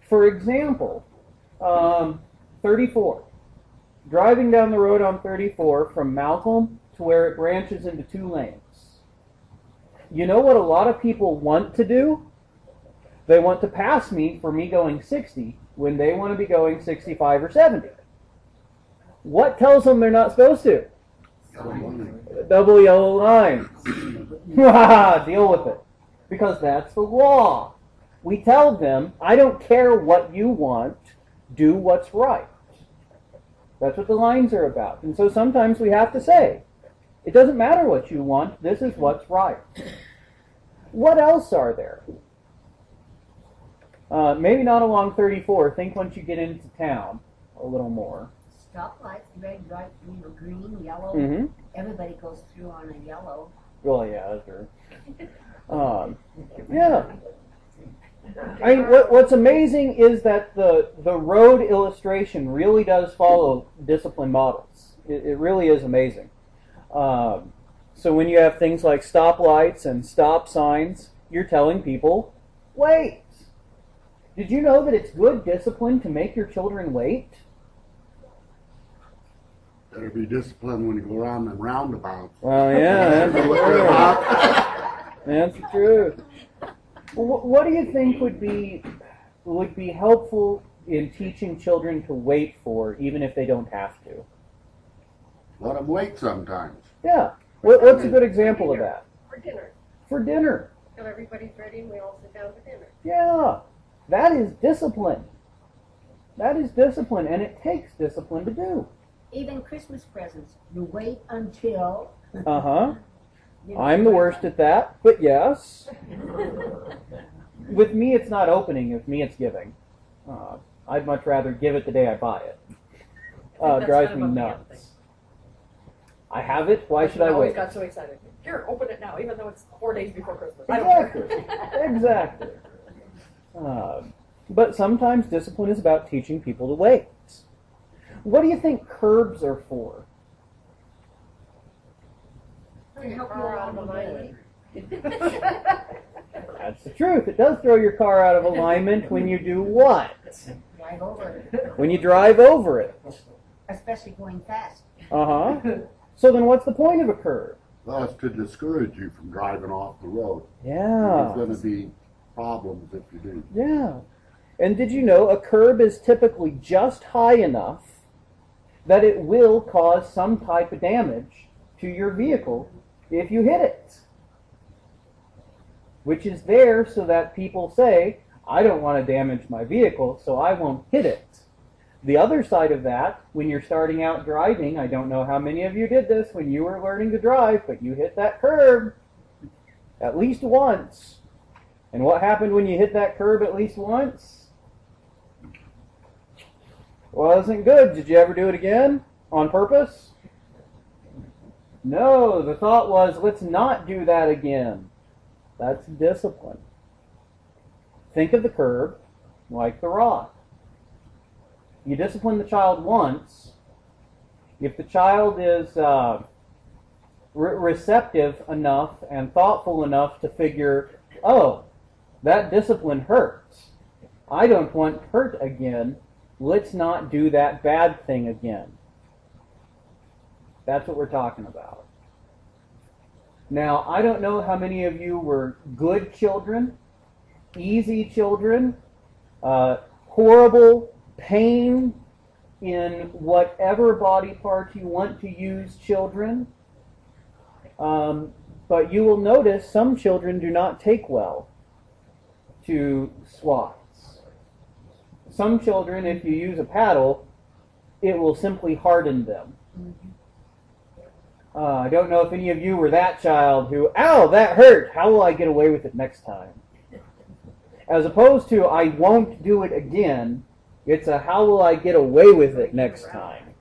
For example, 34. Driving down the road on 34 from Malcolm to where it branches into 2 lanes. You know what a lot of people want to do? They want to pass me for me going 60 when they want to be going 65 or 70. What tells them they're not supposed to? Double yellow lines. Deal with it. Because that's the law. We tell them, I don't care what you want, do what's right. That's what the lines are about. And so sometimes we have to say, it doesn't matter what you want, this is what's right. What else are there? Maybe not along 34. Think once you get into town a little more. Stoplights, red, white, green, yellow. Mm-hmm. Everybody goes through on a yellow. Well, yeah, sure. Yeah. I mean, what's amazing is that the road illustration really does follow discipline models. It really is amazing. So when you have things like stoplights and stop signs, you're telling people, wait. Did you know that it's good discipline to make your children wait? Better be disciplined when you go around them roundabouts. Well, yeah, that's true. That's the truth. What do you think would be helpful in teaching children to wait for, even if they don't have to? Let them wait sometimes. Yeah. What's a good example of that? For dinner. For dinner. Till everybody's ready and we all sit down for dinner. Yeah. That is discipline. That is discipline, and it takes discipline to do. Even Christmas presents, you wait until... Uh-huh. I'm the worst at that, but yes. With me, it's not opening. With me, it's giving. I'd much rather give it the day I buy it. Drives me nuts. I have it. Why should I wait? I got so excited. Here, open it now, even though it's 4 days before Christmas. Exactly. Exactly. But sometimes discipline is about teaching people to wait. What do you think curbs are for? To help you out of the way. That's the truth. It does throw your car out of alignment when you do what? Drive over it. When you drive over it. Especially going fast. Uh-huh. So then what's the point of a curb? Well, it's to discourage you from driving off the road. Yeah. There's going to be problems if you do. Yeah. And did you know a curb is typically just high enough that it will cause some type of damage to your vehicle if you hit it? Which is there so that people say, I don't want to damage my vehicle, so I won't hit it. The other side of that, when you're starting out driving, I don't know how many of you did this when you were learning to drive, but you hit that curb at least once. And what happened when you hit that curb at least once? Wasn't good. Did you ever do it again? On purpose? No, the thought was, let's not do that again. That's discipline. Think of the curb like the rod. You discipline the child once. If the child is receptive enough and thoughtful enough to figure, oh, that discipline hurts. I don't want hurt again. Let's not do that bad thing again. That's what we're talking about. Now, I don't know how many of you were good children, easy children, horrible pain in whatever body part you want to use children. But you will notice some children do not take well to swats. Some children, if you use a paddle, it will simply harden them. I don't know if any of you were that child who, ow, that hurt, how will I get away with it next time? As opposed to, I won't do it again, it's a, how will I get away with it next time?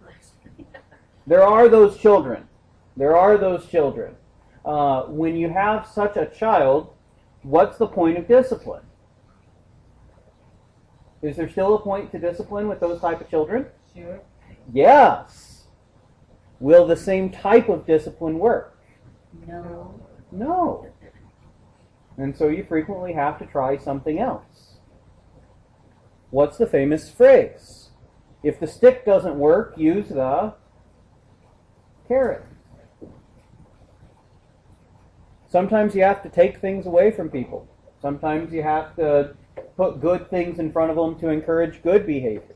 There are those children. There are those children. When you have such a child, what's the point of discipline? Is there still a point to discipline with those type of children? Sure. Yes. Will the same type of discipline work? No. No. And so you frequently have to try something else. What's the famous phrase? If the stick doesn't work, use the carrot. Sometimes you have to take things away from people. Sometimes you have to put good things in front of them to encourage good behavior.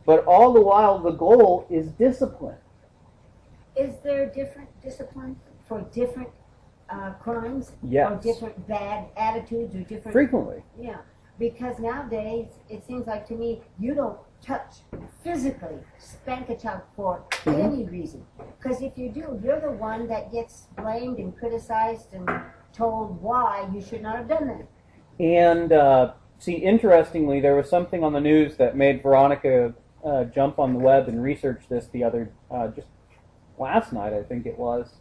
But all the while, the goal is discipline. Is there different discipline for different crimes? Yes. Or different bad attitudes or different... Frequently. Yeah. Because nowadays, it seems like to me, you don't touch, physically spank a child for any reason. Because if you do, you're the one that gets blamed and criticized and told why you should not have done that. And, see, interestingly, there was something on the news that made Veronica jump on the web and research this just last night, I think it was.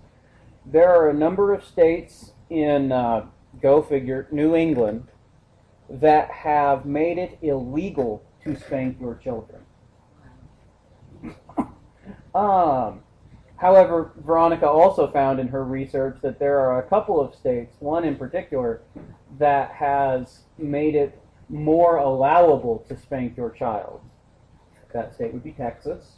There are a number of states in, go figure, New England, that have made it illegal to spank your children. However, Veronica also found in her research that there are a couple of states, one in particular, that has made it more allowable to spank your child. That state would be Texas,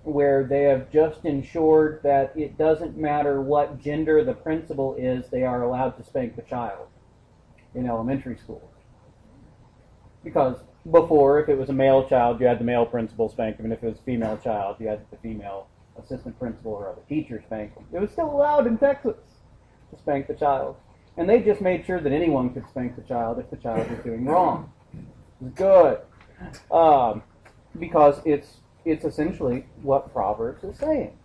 where they have just ensured that it doesn't matter what gender the principal is, they are allowed to spank the child in elementary school. Because before, if it was a male child, you had the male principal spank him, and if it was a female child, you had the female assistant principal or other teacher spank him. It was still allowed in Texas to spank the child. And they just made sure that anyone could spank the child if the child was doing wrong. It was good. Because it's essentially what Proverbs is saying.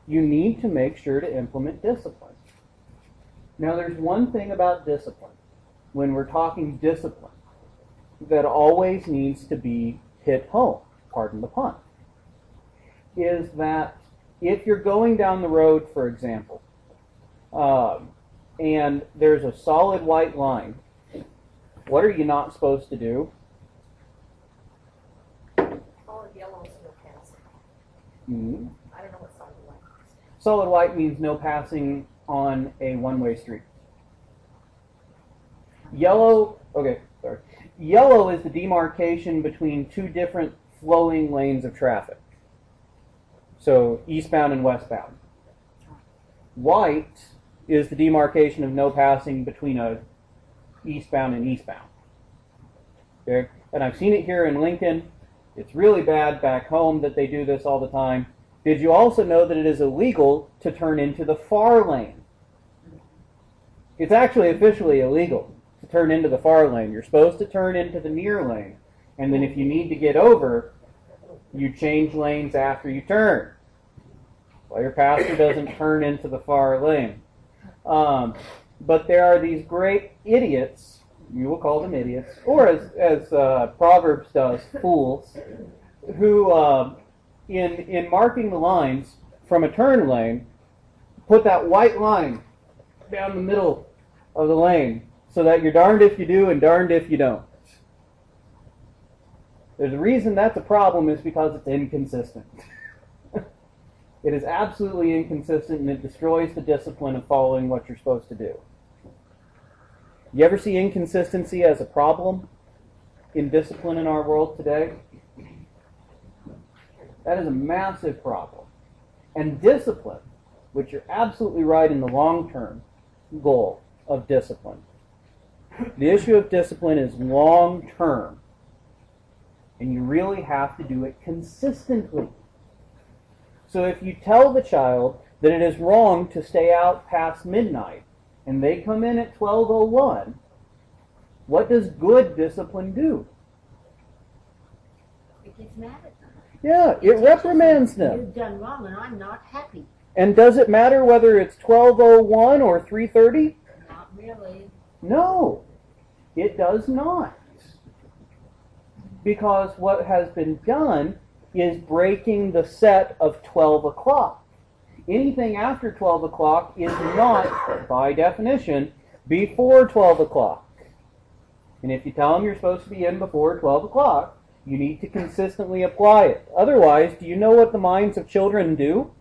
You need to make sure to implement discipline. Now, there's one thing about discipline, when we're talking discipline, that always needs to be hit home, pardon the pun, is that if you're going down the road, for example, and there's a solid white line, what are you not supposed to do? All yellow is no passing. Mm-hmm. I don't know what solid white is. Solid white means no passing on a one-way street. Yellow is the demarcation between two different flowing lanes of traffic. So eastbound and westbound. White is the demarcation of no passing between a eastbound and eastbound. Okay? And I've seen it here in Lincoln. It's really bad back home that they do this all the time. Did you also know that it is illegal to turn into the far lane? It's actually officially illegal to turn into the far lane. You're supposed to turn into the near lane. And then if you need to get over, you change lanes after you turn. Well, your pastor doesn't turn into the far lane. But there are these great idiots, you will call them idiots, or as Proverbs does, fools, who in marking the lines from a turn lane, put that white line down the middle of the lane so that you're darned if you do and darned if you don't. There's a reason that's a problem is because it's inconsistent. It is absolutely inconsistent and it destroys the discipline of following what you're supposed to do. You ever see inconsistency as a problem in discipline in our world today? That is a massive problem. And discipline, which you're absolutely right in the long-term goal of discipline. The issue of discipline is long-term. And you really have to do it consistently. So if you tell the child that it is wrong to stay out past midnight, and they come in at 12:01, what does good discipline do? It gets mad at them. Yeah, it reprimands them. You've done wrong and I'm not happy. And does it matter whether it's 12:01 or 3:30? Not really. No, it does not. Because what has been done is breaking the set of 12 o'clock. Anything after 12 o'clock is not, by definition, before 12 o'clock. And if you tell them you're supposed to be in before 12 o'clock, you need to consistently apply it. Otherwise, do you know what the minds of children do?